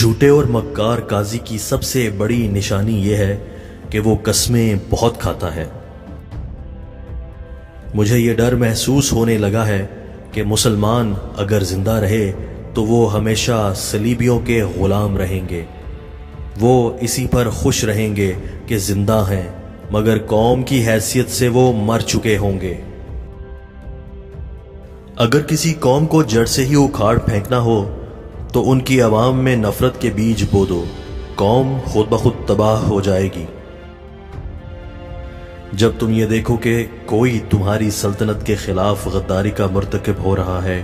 جھوٹے اور مکار قاضی کی سب سے بڑی نشانی یہ ہے کہ وہ قسمیں بہت کھاتا ہے۔ مجھے یہ ڈر محسوس ہونے لگا ہے کہ مسلمان اگر زندہ رہے تو وہ ہمیشہ صلیبیوں کے غلام رہیں گے۔ وہ اسی پر خوش رہیں گے کہ زندہ ہیں، مگر قوم کی حیثیت سے وہ مر چکے ہوں گے۔ اگر کسی قوم کو جڑ سے ہی اکھاڑ پھینکنا ہو تو ان کی عوام میں نفرت کے بیج بو دو، قوم خود بخود تباہ ہو جائے گی۔ جب تم یہ دیکھو کہ کوئی تمہاری سلطنت کے خلاف غداری کا مرتکب ہو رہا ہے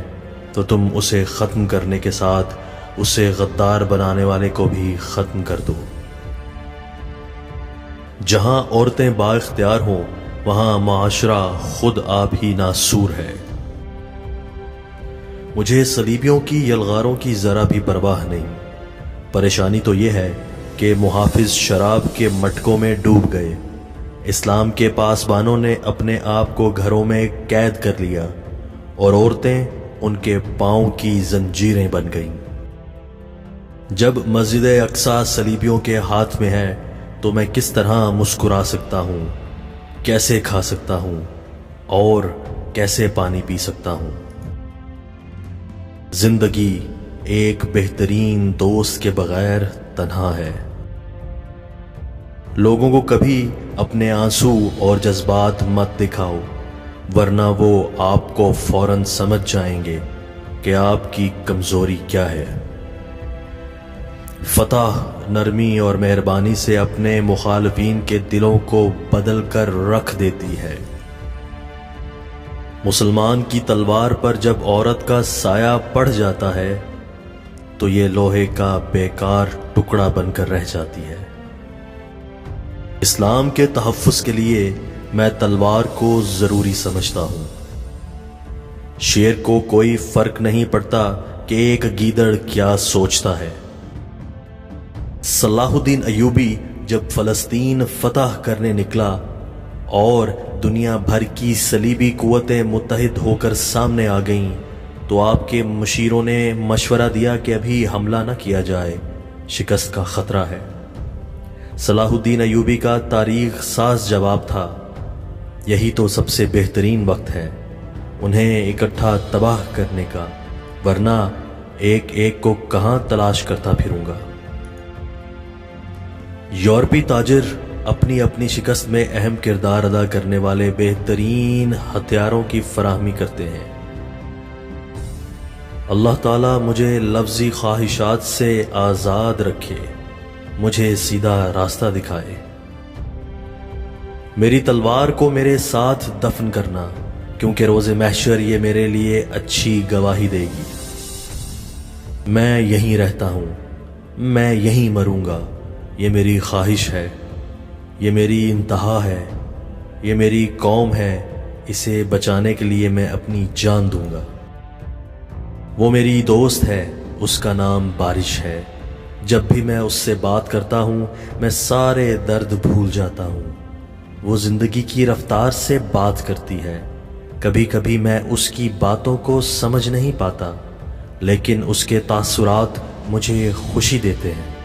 تو تم اسے ختم کرنے کے ساتھ اسے غدار بنانے والے کو بھی ختم کر دو۔ جہاں عورتیں با اختیار ہوں وہاں معاشرہ خود آپ ہی ناسور ہے۔ مجھے صلیبیوں کی یلغاروں کی ذرا بھی پرواہ نہیں۔ پریشانی تو یہ ہے کہ محافظ شراب کے مٹکوں میں ڈوب گئے۔ اسلام کے پاسبانوں نے اپنے آپ کو گھروں میں قید کر لیا اور عورتیں ان کے پاؤں کی زنجیریں بن گئیں۔ جب مسجد اقصی صلیبیوں کے ہاتھ میں ہے تو میں کس طرح مسکرا سکتا ہوں، کیسے کھا سکتا ہوں اور کیسے پانی پی سکتا ہوں؟ زندگی ایک بہترین دوست کے بغیر تنہا ہے۔ لوگوں کو کبھی اپنے آنسو اور جذبات مت دکھاؤ، ورنہ وہ آپ کو فوراً سمجھ جائیں گے کہ آپ کی کمزوری کیا ہے۔ فتح نرمی اور مہربانی سے اپنے مخالفین کے دلوں کو بدل کر رکھ دیتی ہے۔ مسلمان کی تلوار پر جب عورت کا سایہ پڑ جاتا ہے تو یہ لوہے کا بیکار ٹکڑا بن کر رہ جاتی ہے۔ اسلام کے تحفظ کے لیے میں تلوار کو ضروری سمجھتا ہوں۔ شیر کو کوئی فرق نہیں پڑتا کہ ایک گیدڑ کیا سوچتا ہے۔ صلاح الدین ایوبی جب فلسطین فتح کرنے نکلا اور دنیا بھر کی صلیبی قوتیں متحد ہو کر سامنے آ گئیں تو آپ کے مشیروں نے مشورہ دیا کہ ابھی حملہ نہ کیا جائے، شکست کا خطرہ ہے۔ صلاح الدین ایوبی کا تاریخ ساز جواب تھا، یہی تو سب سے بہترین وقت ہے انہیں اکٹھا تباہ کرنے کا، ورنہ ایک ایک کو کہاں تلاش کرتا پھروں گا۔ یورپی تاجر اپنی اپنی شکست میں اہم کردار ادا کرنے والے بہترین ہتھیاروں کی فراہمی کرتے ہیں۔ اللہ تعالیٰ مجھے لفظی خواہشات سے آزاد رکھے، مجھے سیدھا راستہ دکھائے۔ میری تلوار کو میرے ساتھ دفن کرنا، کیونکہ روز محشر یہ میرے لیے اچھی گواہی دے گی۔ میں یہیں رہتا ہوں، میں یہیں مروں گا، یہ میری خواہش ہے، یہ میری انتہا ہے، یہ میری قوم ہے، اسے بچانے کے لیے میں اپنی جان دوں گا۔ وہ میری دوست ہے، اس کا نام بارش ہے۔ جب بھی میں اس سے بات کرتا ہوں میں سارے درد بھول جاتا ہوں۔ وہ زندگی کی رفتار سے بات کرتی ہے۔ کبھی کبھی میں اس کی باتوں کو سمجھ نہیں پاتا، لیکن اس کے تاثرات مجھے خوشی دیتے ہیں۔